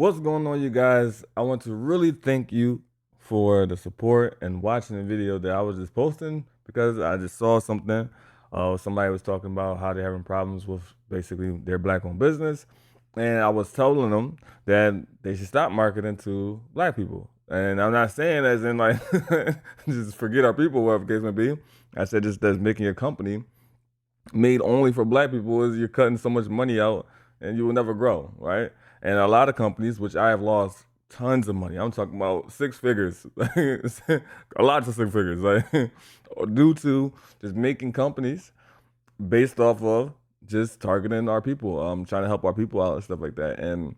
What's going on, you guys? I want to really thank you for the support and watching the video that I was just posting because I just saw something. Somebody was talking about how they're having problems with basically their black-owned business, and I was telling them that they should stop marketing to black people. And I'm not saying as in like just forget our people, whatever the case may be. I said just that's making your company made only for black people is you're cutting so much money out and you will never grow, right? And a lot of companies, which I have lost tons of money, I'm talking about six figures, a lot of six figures, like due to just making companies based off of just targeting our people, trying to help our people out and stuff like that. And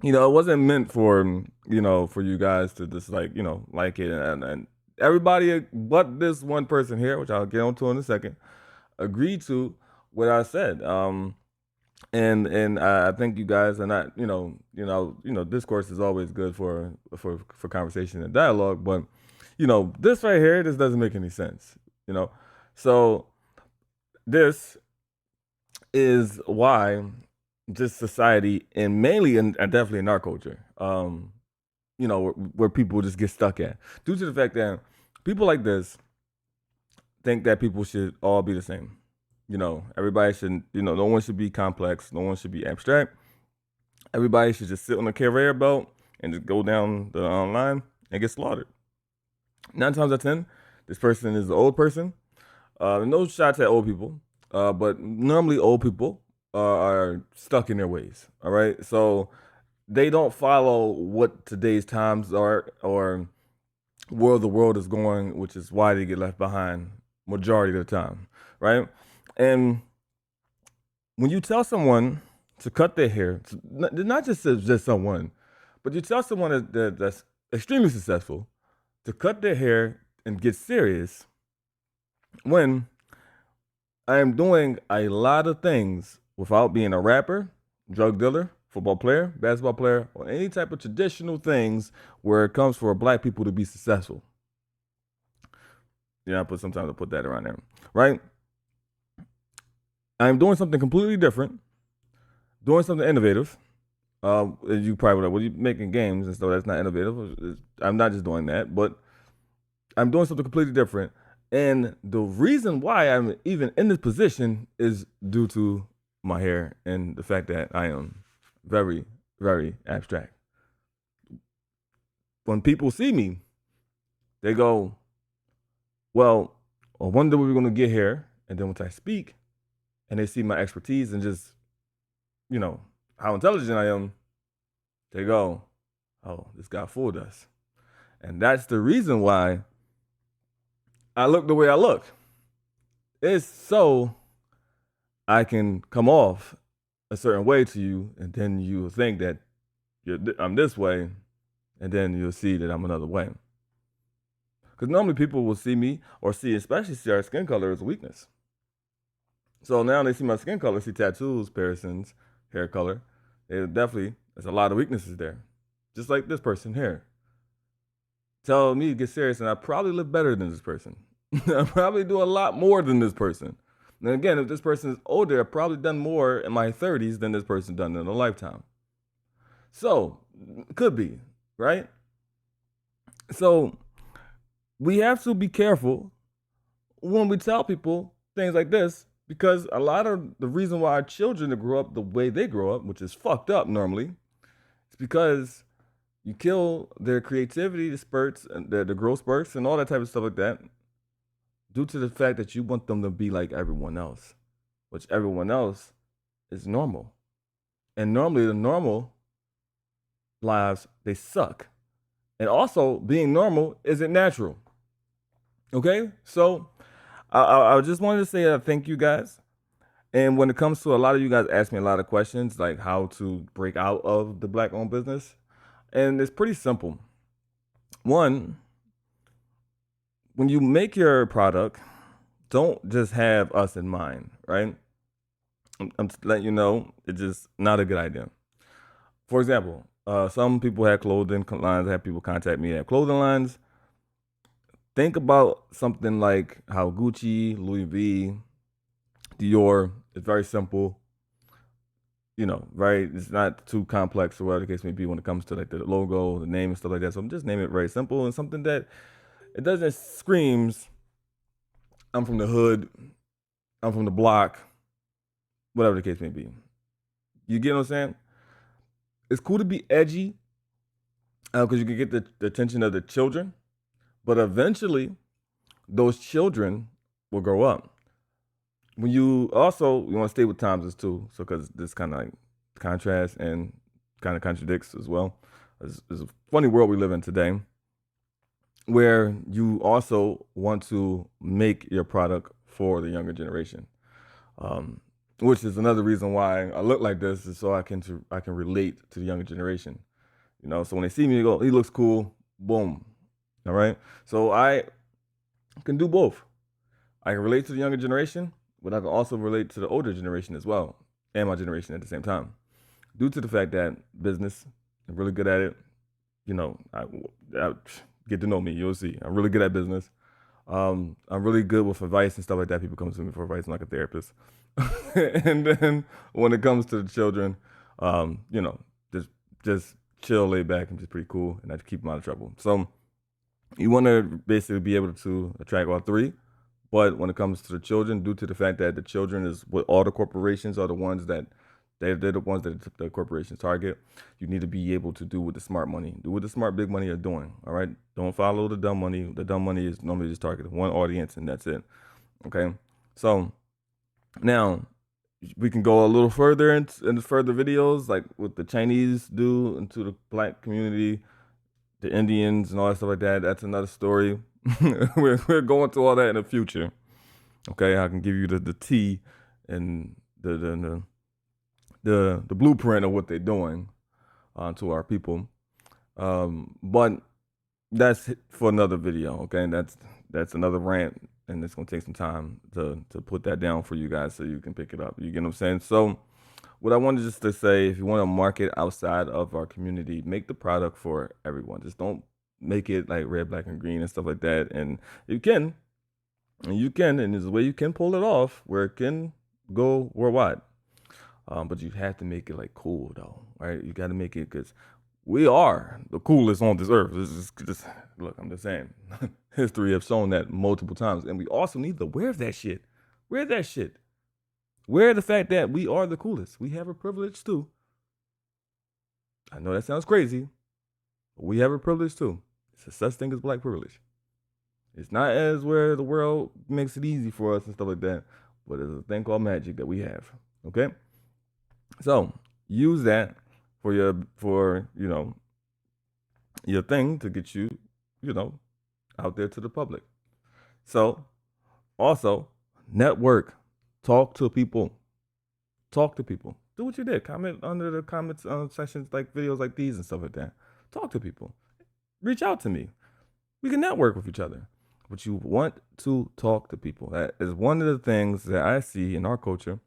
it wasn't meant for for you guys to just like it and everybody but this one person here, which I'll get onto in a second, agreed to what I said. And I think you guys are not, discourse is always good for conversation and dialogue, but this right here, this doesn't make any sense, you know. So this is why just society and mainly and definitely in our culture, where people just get stuck at due to the fact that people like this think that people should all be the same. Everybody should, no one should be complex. No one should be abstract. Everybody should just sit on a conveyor belt and just go down the line and get slaughtered. 9 times out of 10, this person is an old person. No shots at old people, but normally old people are stuck in their ways. All right. So they don't follow what today's times are or where the world is going, which is why they get left behind majority of the time. Right. And when you tell someone to cut their hair, not just someone, but you tell someone that's extremely successful to cut their hair and get serious, when I am doing a lot of things without being a rapper, drug dealer, football player, basketball player, or any type of traditional things where it comes for black people to be successful. I put sometimes I put that around there, right? I'm doing something completely different, doing something innovative. You probably would, well, you're making games and stuff. That's not innovative. I'm not just doing that, but I'm doing something completely different. And the reason why I'm even in this position is due to my hair and the fact that I am very, very abstract. When people see me, they go, well, I wonder when we're going to get here. And then once I speak and they see my expertise and just, how intelligent I am, they go, oh, this guy fooled us. And that's the reason why I look the way I look. It's so I can come off a certain way to you, and then you think that I'm this way, and then you'll see that I'm another way. Because normally people will see me or especially see our skin color as a weakness. So now they see my skin color, see tattoos, piercings, hair color. There's a lot of weaknesses there. Just like this person here. Tell me to get serious, and I probably live better than this person. I probably do a lot more than this person. And again, if this person is older, I've probably done more in my 30s than this person done in a lifetime. So, could be, right? So, we have to be careful when we tell people things like this, because a lot of the reason why our children grow up the way they grow up, which is fucked up normally, is because you kill their creativity, the spurts, and the growth spurts, and all that type of stuff like that, due to the fact that you want them to be like everyone else, which everyone else is normal. And normally the normal lives, they suck. And also being normal isn't natural. Okay? So I just wanted to say thank you guys. And when it comes to a lot of you guys ask me a lot of questions, like how to break out of the black owned business. And it's pretty simple. One, when you make your product, don't just have us in mind, right? I'm letting you know it's just not a good idea. For example, some people have clothing lines, have people contact me that have clothing lines. Think about something like how Gucci, Louis V, Dior is very simple. right? It's not too complex or whatever the case may be when it comes to like the logo, the name and stuff like that. So I'm just naming it very simple and something that it doesn't screams, I'm from the hood, I'm from the block, whatever the case may be. You get what I'm saying? It's cool to be edgy because you can get the attention of the children, but eventually those children will grow up. When you want to stay with times as too, so because this kind of like contrasts and kind of contradicts as well. It's a funny world we live in today, where you also want to make your product for the younger generation, which is another reason why I look like this, is so I can relate to the younger generation. So when they see me, they go, "He looks cool." Boom. All right. So I can do both. I can relate to the younger generation, but I can also relate to the older generation as well, and my generation at the same time. Due to the fact that business, I'm really good at it. I get to know me. You'll see. I'm really good at business. I'm really good with advice and stuff like that. People come to me for advice. I'm like a therapist. And then when it comes to the children, um, you know, just just chill, lay back, and just pretty cool, and I keep them out of trouble. So you want to basically be able to attract all three. But when it comes to the children, due to the fact that the children is what all the corporations are the ones that they're the ones that the corporations target, you need to be able to do what the smart money, do what the smart big money are doing. All right. Don't follow the dumb money. The dumb money is normally just targeted one audience and that's it. Okay. So now we can go a little further into further videos, like what the Chinese do into the black community, the Indians and all that stuff like that. That's another story. we're going through all that in the future. Okay, I can give you the tea and the blueprint of what they're doing to our people. But that's for another video. Okay, that's another rant, and it's gonna take some time to put that down for you guys so you can pick it up. You get what I'm saying? So what I wanted just to say, if you want to market outside of our community, make the product for everyone. Just don't make it like red, black, and green and stuff like that. And you can, and there's a way you can pull it off where it can go worldwide. But you have to make it like cool though, right? You got to make it because we are the coolest on this earth. This is just look. I'm just saying, history have shown that multiple times, and we also need to wear that shit. Wear that shit. Wear the fact that we are the coolest. We have a privilege too. I know that sounds crazy, but we have a privilege too. It's a such thing as black privilege. It's not as where the world makes it easy for us and stuff like that, but there's a thing called magic that we have. Okay, so use that for your thing to get you out there to the public. So also network, talk to people. Talk to people. Do what you did. Comment under the comments sections, like videos like these and stuff like that. Talk to people. Reach out to me. We can network with each other. But you want to talk to people. That is one of the things that I see in our culture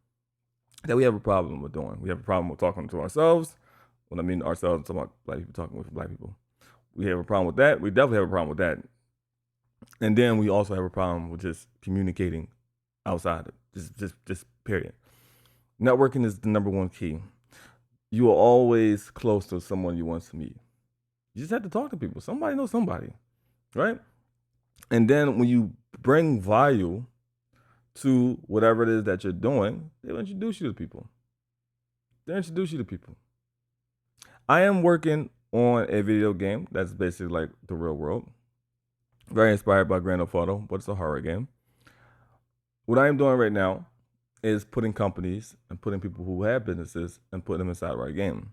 that we have a problem with doing. We have a problem with talking to ourselves. When I mean ourselves, I'm talking about black people talking with black people. We have a problem with that. We definitely have a problem with that. And then we also have a problem with just communicating outside it. Just period. Networking is the number one key. You are always close to someone you want to meet. You just have to talk to people. Somebody knows somebody, right? And then when you bring value to whatever it is that you're doing, they'll introduce you to people. I am working on a video game that's basically like the real world. Very inspired by Grand Theft Auto, but it's a horror game. What I am doing right now is putting companies and putting people who have businesses and putting them inside of our game.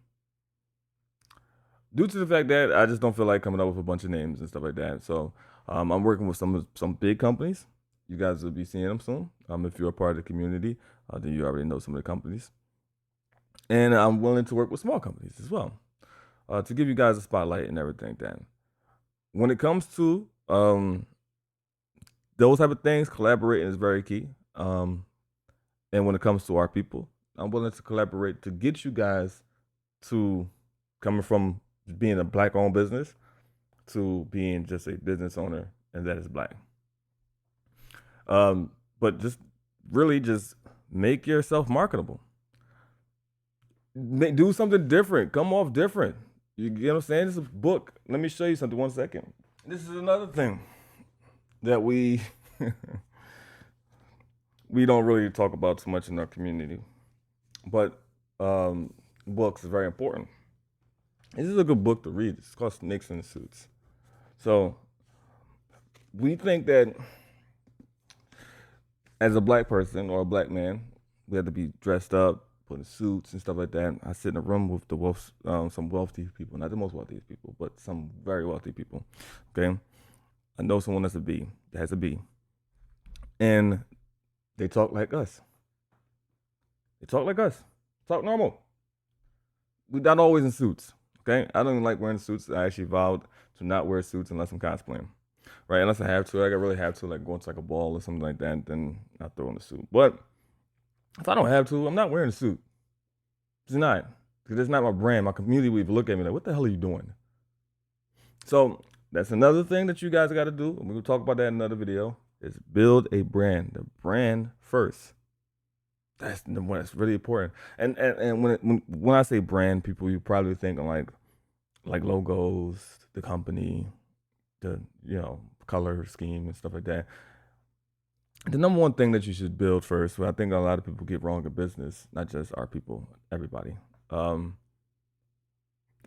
Due to the fact that I just don't feel like coming up with a bunch of names and stuff like that. So I'm working with some big companies. You guys will be seeing them soon. If you're a part of the community, then you already know some of the companies. And I'm willing to work with small companies as well to give you guys a spotlight and everything. Then, when it comes to those type of things, collaborating is very key. And when it comes to our people, I'm willing to collaborate to get you guys to coming from being a black-owned business to being just a business owner, and that is black. But just really just make yourself marketable. Do something different. Come off different. You get what I'm saying? It's a book. Let me show you something. 1 second. This is another thing that we we don't really talk about too much in our community, but books is very important. This is a good book to read. It's called Snakes in Suits. So we think that as a black person or a black man, we have to be dressed up, put in suits and stuff like that. I sit in a room with some wealthy people, not the most wealthy people, but some very wealthy people. Okay, I know someone that has a B, and they talk like us. They talk like us. Talk normal. We're not always in suits. Okay, I don't even like wearing suits. I actually vowed to not wear suits unless I'm cosplaying. Right, unless I have to, like I really have to, like go into like a ball or something like that, then I throw on a suit. But if I don't have to, I'm not wearing a suit. It's not, because it's not my brand. My community would look at me like, "What the hell are you doing?" So that's another thing that you guys got to do. And we'll talk about that in another video. Is build a brand. The brand first. That's the one that's really important. And when I say brand, people, you probably think of like logos, the company, the color scheme and stuff like that. The number one thing that you should build first, what I think a lot of people get wrong in business, not just our people, everybody,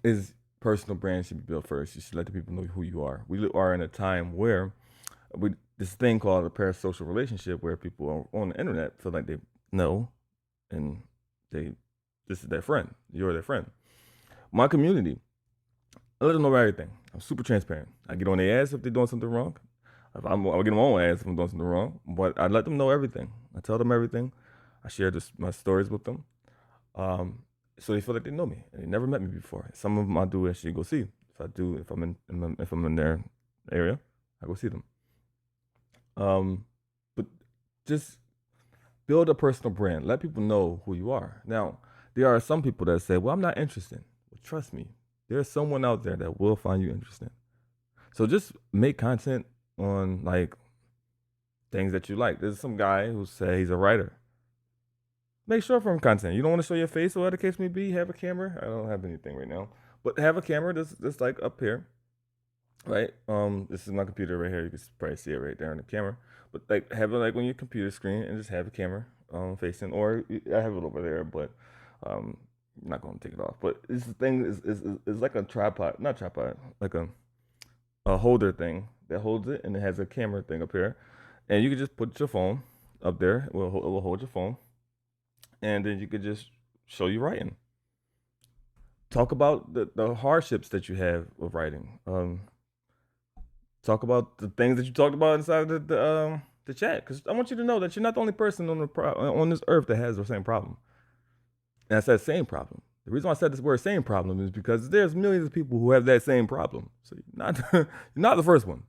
is personal brand should be built first. You should let the people know who you are. We are in a time where this thing called a parasocial relationship, where people on the internet feel like they know, and this is their friend. You're their friend. My community, I let them know everything. I'm super transparent. I get on their ass if they're doing something wrong. I'll get my own ass if I'm doing something wrong. But I let them know everything. I tell them everything. I share my stories with them. So they feel like they know me, and they never met me before. Some of them I do actually go see. If I'm in their area, I go see them. But just build a personal brand. Let people know who you are. Now, there are some people that say, "Well, I'm not interested." Well, trust me, there's someone out there that will find you interesting. So just make content on like things that you like. There's some guy who say he's a writer. Make short form content. You don't want to show your face or whatever the case may be. Have a camera. I don't have anything right now, but have a camera that's like up here, right? This is my computer right here. You can probably see it right there on the camera. But like have it like on your computer screen and just have a camera facing, or I have it over there, but I'm not gonna take it off. But this thing is like a tripod, not tripod, like a holder thing that holds it, and it has a camera thing up here, and you can just put your phone up there. It will hold your phone, and then you could just show you writing. Talk about the hardships that you have with writing. Talk about the things that you talked about inside the chat, because I want you to know that you're not the only person on this earth that has the same problem. And I said same problem. The reason why I said this word same problem is because there's millions of people who have that same problem. So you're not the first one.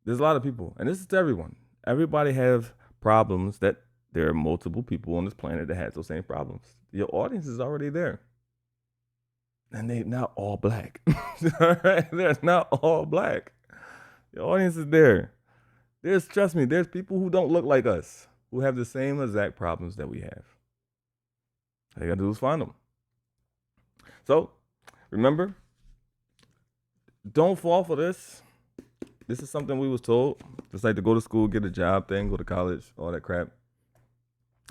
There's a lot of people, and this is to everyone. Everybody has problems that there are multiple people on this planet that has those same problems. Your audience is already there. And they're not all black. All right? They're not all black. Your audience is there. Trust me, there's people who don't look like us, who have the same exact problems that we have. All you gotta do is find them. So, remember, don't fall for this. This is something we was told. It's like to go to school, get a job thing, go to college, all that crap.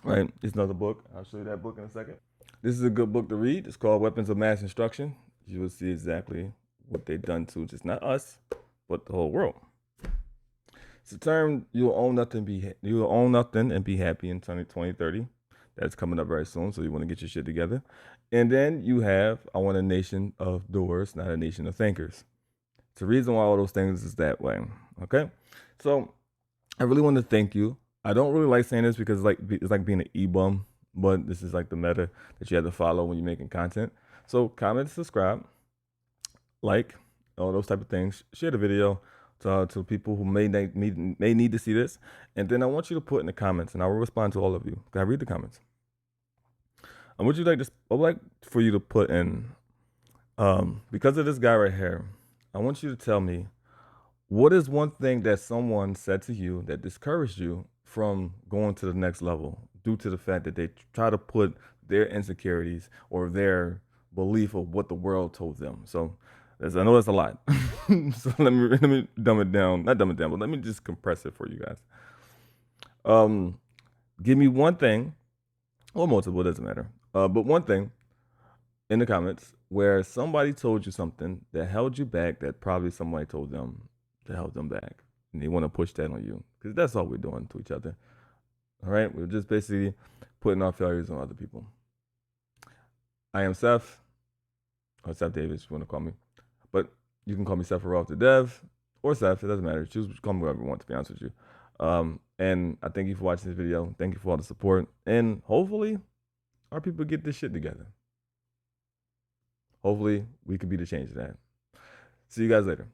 Right? It's another book. I'll show you that book in a second. This is a good book to read. It's called Weapons of Mass Instruction. You will see exactly what they've done to just not us, but the whole world. It's a term you'll own nothing and be happy in 2030. That's coming up very soon, so you want to get your shit together. And then you have I want a nation of doers, not a nation of thinkers. It's the reason why all those things is that way. Okay? So I really want to thank you. I don't really like saying this because it's like being an e-bum, but this is like the meta that you have to follow when you're making content. So comment, subscribe, like, all those type of things. Share the video to people who may need to see this. And then I want you to put in the comments, and I will respond to all of you. Can I read the comments? I would like for you to put in, because of this guy right here, I want you to tell me, what is one thing that someone said to you that discouraged you from going to the next level due to the fact that they try to put their insecurities or their belief of what the world told them. So I know that's a lot. So let me dumb it down. Not dumb it down, but let me just compress it for you guys. Give me one thing, or multiple, it doesn't matter. But one thing in the comments where somebody told you something that held you back that probably somebody told them to hold them back. And they want to push that on you. Because that's all we're doing to each other. All right? We're just basically putting our failures on other people. I am Seth, or Seth Davis, if you want to call me. But you can call me Sephiroth the Dev, or Seth, it doesn't matter. Choose, call me whatever you want, to be honest with you. And I thank you for watching this video. Thank you for all the support. And hopefully, our people get this shit together. Hopefully, we can be the change of that. See you guys later.